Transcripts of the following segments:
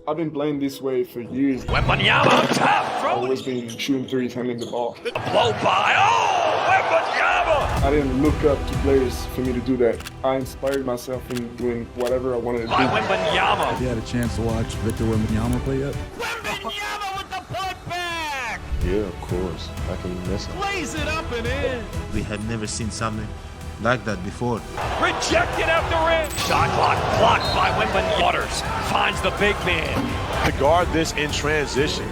I've been playing this way for years. Wembanyama, tap, I've throw always it. been shooting threes, handling the ball. Blow by. Oh, Wembanyama. I didn't look up to players for me to do that. I inspired myself in doing whatever I wanted to do. By Wembanyama. Have you had a chance to watch Victor Wembanyama play yet? Wembanyama with the putback. Yeah, of course. I can miss him. Lays it up and in. We have never seen something like that before. Rejected after rim. Shot clock blocked by Wembanyama. Waters finds the big man. To guard this in transition.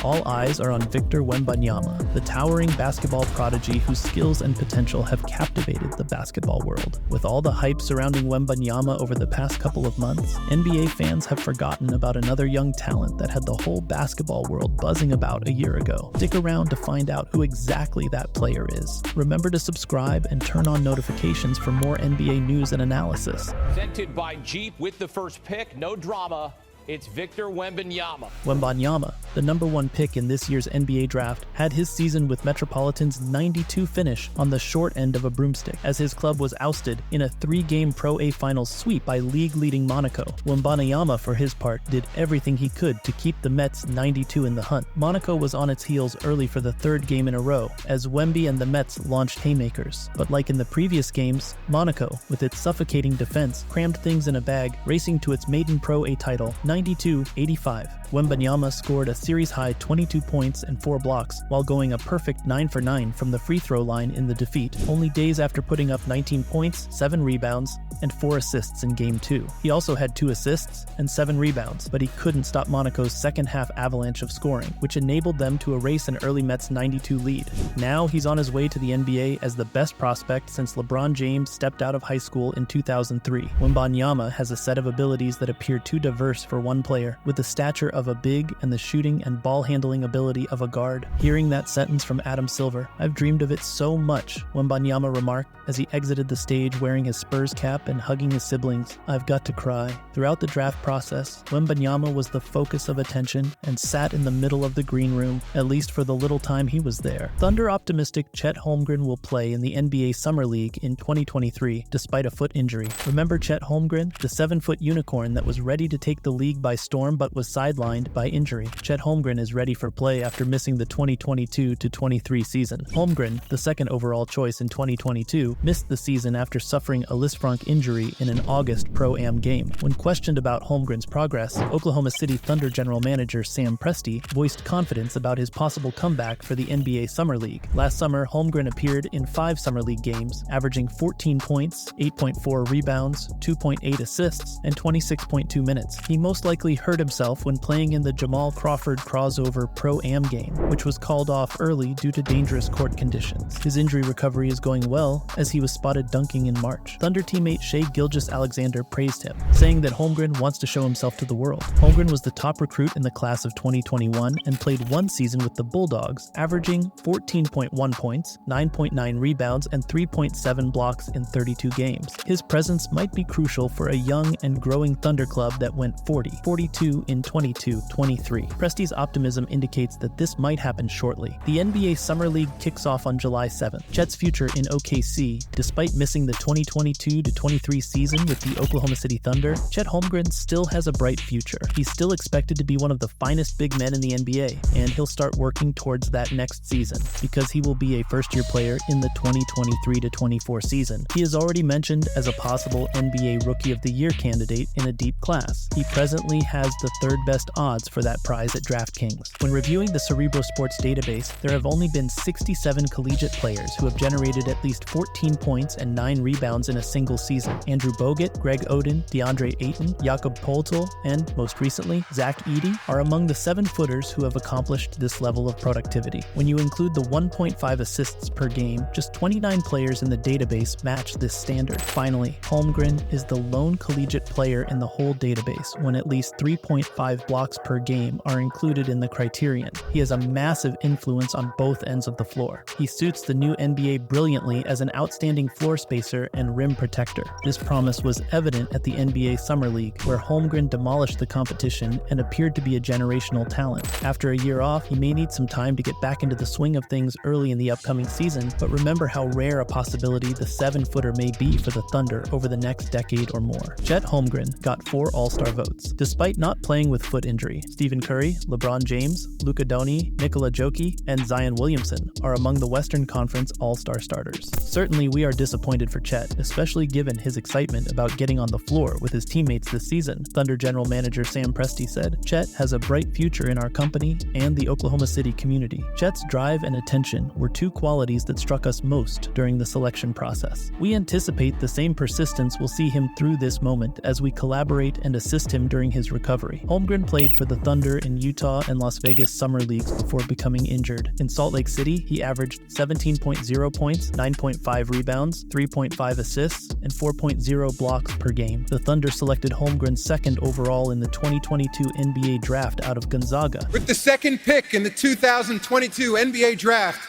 All eyes are on Victor Wembanyama, the towering basketball prodigy whose skills and potential have captivated the basketball world. With all the hype surrounding Wembanyama over the past couple of months, NBA fans have forgotten about another young talent that had the whole basketball world buzzing about a year ago. Stick around to find out who exactly that player is. Remember to subscribe and turn on notifications for more NBA news and analysis. Presented by Jeep with the first pick, no drama. It's Victor Wembanyama. Wembanyama, the number one pick in this year's NBA draft, had his season with Metropolitan's 92 finish on the short end of a broomstick, as his club was ousted in a 3-game Pro A Finals sweep by league-leading Monaco. Wembanyama, for his part, did everything he could to keep the Mets 92 in the hunt. Monaco was on its heels early for the third game in a row, as Wemby and the Mets launched haymakers. But like in the previous games, Monaco, with its suffocating defense, crammed things in a bag, racing to its maiden Pro A title, 92-85. Wembanyama scored a series-high 22 points and 4 blocks, while going a perfect 9 for 9 from the free throw line in the defeat, only days after putting up 19 points, 7 rebounds, and 4 assists in Game 2. He also had 2 assists and 7 rebounds, but he couldn't stop Monaco's second-half avalanche of scoring, which enabled them to erase an early Mets 92 lead. Now he's on his way to the NBA as the best prospect since LeBron James stepped out of high school in 2003. Wembanyama has a set of abilities that appear too diverse for one player, with the stature of a big and the shooting and ball-handling ability of a guard. Hearing that sentence from Adam Silver, "I've dreamed of it so much," Wembanyama remarked as he exited the stage wearing his Spurs cap and hugging his siblings. "I've got to cry." Throughout the draft process, Wembanyama was the focus of attention and sat in the middle of the green room, at least for the little time he was there. Thunder optimistic Chet Holmgren will play in the NBA Summer League in 2023, despite a foot injury. Remember Chet Holmgren, the 7-foot unicorn that was ready to take the league by storm but was sidelined by injury? Chet Holmgren is ready for play after missing the 2022-23 season. Holmgren, the second overall choice in 2022, missed the season after suffering a Lisfranc injury in an August Pro-Am game. When questioned about Holmgren's progress, Oklahoma City Thunder general manager Sam Presti voiced confidence about his possible comeback for the NBA Summer League. Last summer, Holmgren appeared in 5 Summer League games, averaging 14 points, 8.4 rebounds, 2.8 assists, and 26.2 minutes. He most likely hurt himself when playing in the Jamal Crawford crossover Pro-Am game, which was called off early due to dangerous court conditions. His injury recovery is going well, as he was spotted dunking in March. Thunder teammate Shai Gilgeous-Alexander praised him, saying that Holmgren wants to show himself to the world. Holmgren was the top recruit in the class of 2021 and played 1 season with the Bulldogs, averaging 14.1 points, 9.9 rebounds, and 3.7 blocks in 32 games. His presence might be crucial for a young and growing Thunder club that went 40-42 in 22-23. Presti's optimism indicates that this might happen shortly. The NBA Summer League kicks off on July 7th. Chet's future in OKC, despite missing the 2022-23 season with the Oklahoma City Thunder, Chet Holmgren still has a bright future. He's still expected to be one of the finest big men in the NBA, and he'll start working towards that next season, because he will be a first-year player in the 2023-24 season. He is already mentioned as a possible NBA Rookie of the Year candidate in a deep class. He presently has the 3rd best odds for that prize at DraftKings. When reviewing the Cerebro Sports database, there have only been 67 collegiate players who have generated at least 14 points and 9 rebounds in a single season. Andrew Bogut, Greg Oden, DeAndre Ayton, Jakob Poeltl, and, most recently, Zach Edey are among the 7-footers who have accomplished this level of productivity. When you include the 1.5 assists per game, just 29 players in the database match this standard. Finally, Holmgren is the lone collegiate player in the whole database when at least 3.5 blocks blocks per game are included in the criterion. He has a massive influence on both ends of the floor. He suits the new NBA brilliantly as an outstanding floor spacer and rim protector. This promise was evident at the NBA Summer League, where Holmgren demolished the competition and appeared to be a generational talent. After a year off, he may need some time to get back into the swing of things early in the upcoming season, but remember how rare a possibility the 7-footer may be for the Thunder over the next decade or more. Chet Holmgren got 4 All-Star votes. Despite not playing with foot injury, Stephen Curry, LeBron James, Luka Doncic, Nikola Jokic, and Zion Williamson are among the Western Conference All-Star starters. Certainly we are disappointed for Chet, especially given his excitement about getting on the floor with his teammates this season. Thunder general manager Sam Presti said, "Chet has a bright future in our company and the Oklahoma City community." Chet's drive and attention were 2 qualities that struck us most during the selection process. We anticipate the same persistence will see him through this moment as we collaborate and assist him during his recovery. Holmgren played for the Thunder in Utah and Las Vegas summer leagues before becoming injured. In Salt Lake City, he averaged 17.0 points, 9.5 rebounds, 3.5 assists, and 4.0 blocks per game. The Thunder selected Holmgren 2nd overall in the 2022 NBA draft out of Gonzaga. With the 2nd pick in the 2022 NBA draft,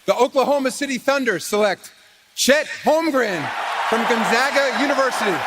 the Oklahoma City Thunder select Chet Holmgren from Gonzaga University,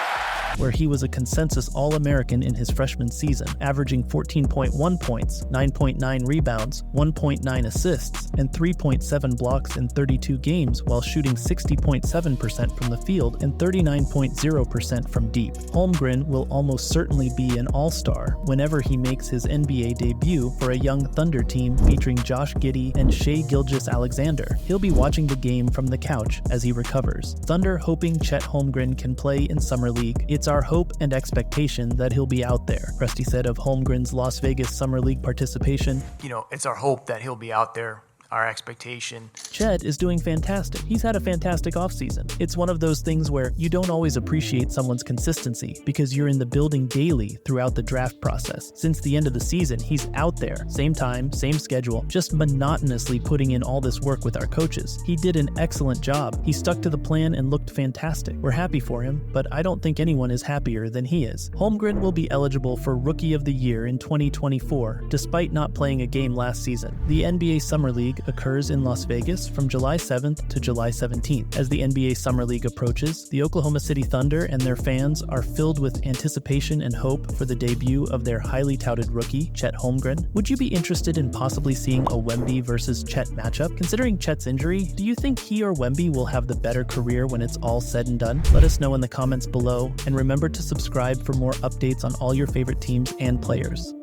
where he was a consensus All-American in his freshman season, averaging 14.1 points, 9.9 rebounds, 1.9 assists, and 3.7 blocks in 32 games while shooting 60.7% from the field and 39.0% from deep. Holmgren will almost certainly be an all-star whenever he makes his NBA debut for a young Thunder team featuring Josh Giddey and Shai Gilgeous-Alexander. He'll be watching the game from the couch as he recovers. Thunder hoping Chet Holmgren can play in Summer League. It's our hope and expectation that he'll be out there, Presti said of Holmgren's Las Vegas Summer League participation. It's our hope that he'll be out there. Our expectation. Chet is doing fantastic. He's had a fantastic offseason. It's one of those things where you don't always appreciate someone's consistency because you're in the building daily throughout the draft process. Since the end of the season, he's out there, same time, same schedule, just monotonously putting in all this work with our coaches. He did an excellent job. He stuck to the plan and looked fantastic. We're happy for him, but I don't think anyone is happier than he is. Holmgren will be eligible for Rookie of the Year in 2024, despite not playing a game last season. The NBA Summer League occurs in Las Vegas from July 7th to July 17th. As the NBA Summer League approaches, the Oklahoma City Thunder and their fans are filled with anticipation and hope for the debut of their highly touted rookie, Chet Holmgren. Would you be interested in possibly seeing a Wemby versus Chet matchup? Considering Chet's injury, do you think he or Wemby will have the better career when it's all said and done? Let us know in the comments below, and remember to subscribe for more updates on all your favorite teams and players.